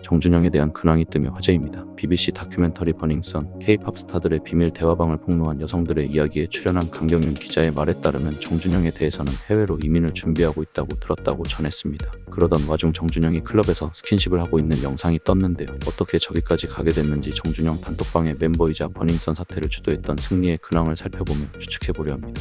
정준영에 대한 근황이 뜨며 화제입니다. BBC 다큐멘터리 버닝썬, K-팝 스타들의 비밀 대화방을 폭로한 여성들의 이야기에 출연한 강경윤 기자의 말에 따르면 정준영에 대해서는 해외로 이민을 준비하고 있다고 들었다고 전했습니다. 그러던 와중 정준영이 클럽에서 스킨십을 하고 있는 영상이 떴는데요. 어떻게 저기까지 가게 됐는지 정준영 단톡방의 멤버이자 버닝썬 사태를 주도했던 승리의 근황을 살펴보며 추측해보려 합니다.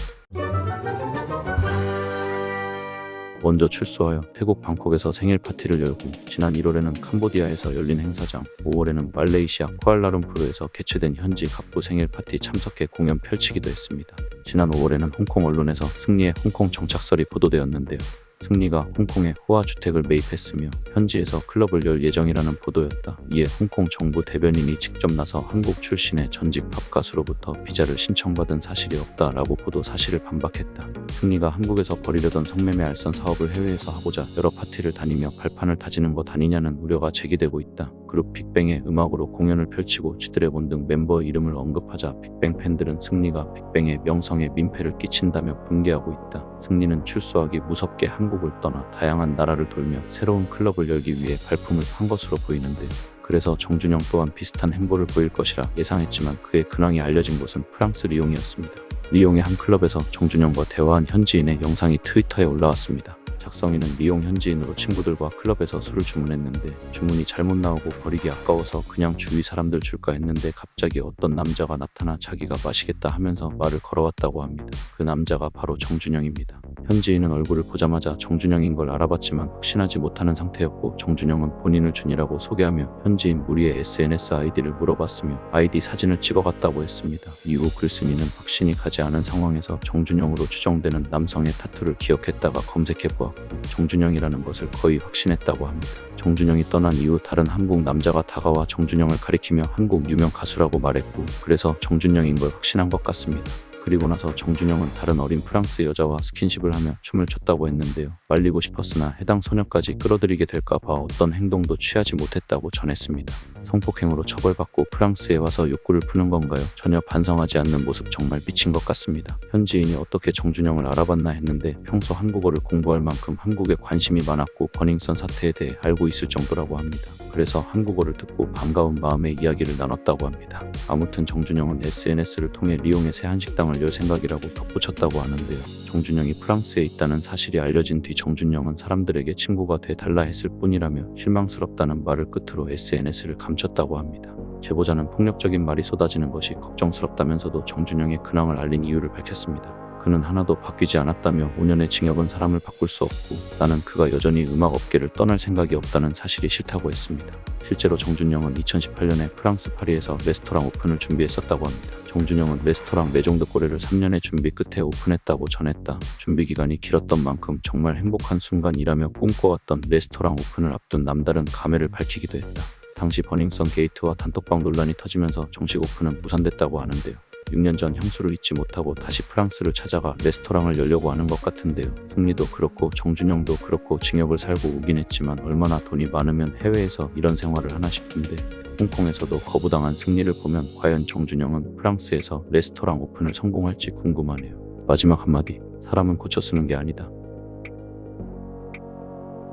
먼저 출소하여 태국 방콕에서 생일 파티를 열고 지난 1월에는 캄보디아에서 열린 행사장, 5월에는 말레이시아 쿠알라룸푸르에서 개최된 현지 갑부 생일 파티 참석해 공연 펼치기도 했습니다. 지난 5월에는 홍콩 언론에서 승리의 홍콩 정착설이 보도되었는데요. 승리가 홍콩에 호화 주택을 매입했으며 현지에서 클럽을 열 예정이라는 보도였다. 이에 홍콩 정부 대변인이 직접 나서 한국 출신의 전직 팝 가수로부터 비자를 신청받은 사실이 없다라고 보도 사실을 반박했다. 승리가 한국에서 벌이려던 성매매 알선 사업을 해외에서 하고자 여러 파티를 다니며 발판을 다지는 것 아니냐는 우려가 제기되고 있다. 그룹 빅뱅의 음악으로 공연을 펼치고 G드래곤 등 멤버의 이름을 언급하자 빅뱅 팬들은 승리가 빅뱅의 명성에 민폐를 끼친다며 분개하고 있다. 승리는 출소하기 무섭게 한국을 떠나 다양한 나라를 돌며 새로운 클럽을 열기 위해 발품을 판 것으로 보이는데, 그래서 정준영 또한 비슷한 행보를 보일 것이라 예상했지만 그의 근황이 알려진 곳은 프랑스 리옹이었습니다. 리옹의 한 클럽에서 정준영과 대화한 현지인의 영상이 트위터에 올라왔습니다. 작성인은 리옹 현지인으로 친구들과 클럽에서 술을 주문했는데 주문이 잘못 나오고 버리기 아까워서 그냥 주위 사람들 줄까 했는데 갑자기 어떤 남자가 나타나 자기가 마시겠다 하면서 말을 걸어왔다고 합니다. 그 남자가 바로 정준영입니다. 현지인은 얼굴을 보자마자 정준영인 걸 알아봤지만 확신하지 못하는 상태였고 정준영은 본인을 준이라고 소개하며 현지인 무리의 SNS 아이디를 물어봤으며 아이디 사진을 찍어갔다고 했습니다. 이후 글쓴이는 확신이 가지 않은 상황에서 정준영으로 추정되는 남성의 타투를 기억했다가 검색해보았고 정준영이라는 것을 거의 확신했다고 합니다. 정준영이 떠난 이후 다른 한국 남자가 다가와 정준영을 가리키며 한국 유명 가수라고 말했고 그래서 정준영인 걸 확신한 것 같습니다. 그리고 나서 정준영은 다른 어린 프랑스 여자와 스킨십을 하며 춤을 췄다고 했는데요. 말리고 싶었으나 해당 소녀까지 끌어들이게 될까봐 어떤 행동도 취하지 못했다고 전했습니다. 성폭행으로 처벌받고 프랑스에 와서 욕구를 푸는 건가요? 전혀 반성하지 않는 모습 정말 미친 것 같습니다. 현지인이 어떻게 정준영을 알아봤나 했는데 평소 한국어를 공부할 만큼 한국에 관심이 많았고 버닝썬 사태에 대해 알고 있을 정도라고 합니다. 그래서 한국어를 듣고 반가운 마음에 이야기를 나눴다고 합니다. 아무튼 정준영은 SNS를 통해 리옹의 새 한식당을 열 생각이라고 덧붙였다고 하는데요. 정준영이 프랑스에 있다는 사실이 알려진 뒤 정준영은 사람들에게 친구가 돼달라 했을 뿐이라며 실망스럽다는 말을 끝으로 SNS를 감췄다고 합니다. 제보자는 폭력적인 말이 쏟아지는 것이 걱정스럽다면서도 정준영의 근황을 알린 이유를 밝혔습니다. 그는 하나도 바뀌지 않았다며 5년의 징역은 사람을 바꿀 수 없고 나는 그가 여전히 음악 업계를 떠날 생각이 없다는 사실이 싫다고 했습니다. 실제로 정준영은 2018년에 프랑스 파리에서 레스토랑 오픈을 준비했었다고 합니다. 정준영은 레스토랑 메종드 꼬레를 3년의 준비 끝에 오픈했다고 전했다. 준비 기간이 길었던 만큼 정말 행복한 순간이라며 꿈꿔왔던 레스토랑 오픈을 앞둔 남다른 감회를 밝히기도 했다. 당시 버닝썬 게이트와 단톡방 논란이 터지면서 정식 오픈은 무산됐다고 하는데요. 6년 전 향수를 잊지 못하고 다시 프랑스를 찾아가 레스토랑을 열려고 하는 것 같은데요. 승리도 그렇고 정준영도 그렇고 징역을 살고 오긴 했지만 얼마나 돈이 많으면 해외에서 이런 생활을 하나 싶은데 홍콩에서도 거부당한 승리를 보면 과연 정준영은 프랑스에서 레스토랑 오픈을 성공할지 궁금하네요. 마지막 한마디, 사람은 고쳐 쓰는 게 아니다.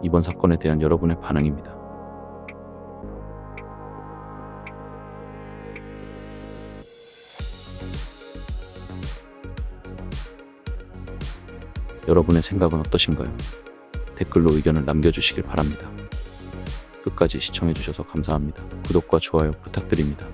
이번 사건에 대한 여러분의 반응입니다. 여러분의 생각은 어떠신가요? 댓글로 의견을 남겨주시길 바랍니다. 끝까지 시청해주셔서 감사합니다. 구독과 좋아요 부탁드립니다.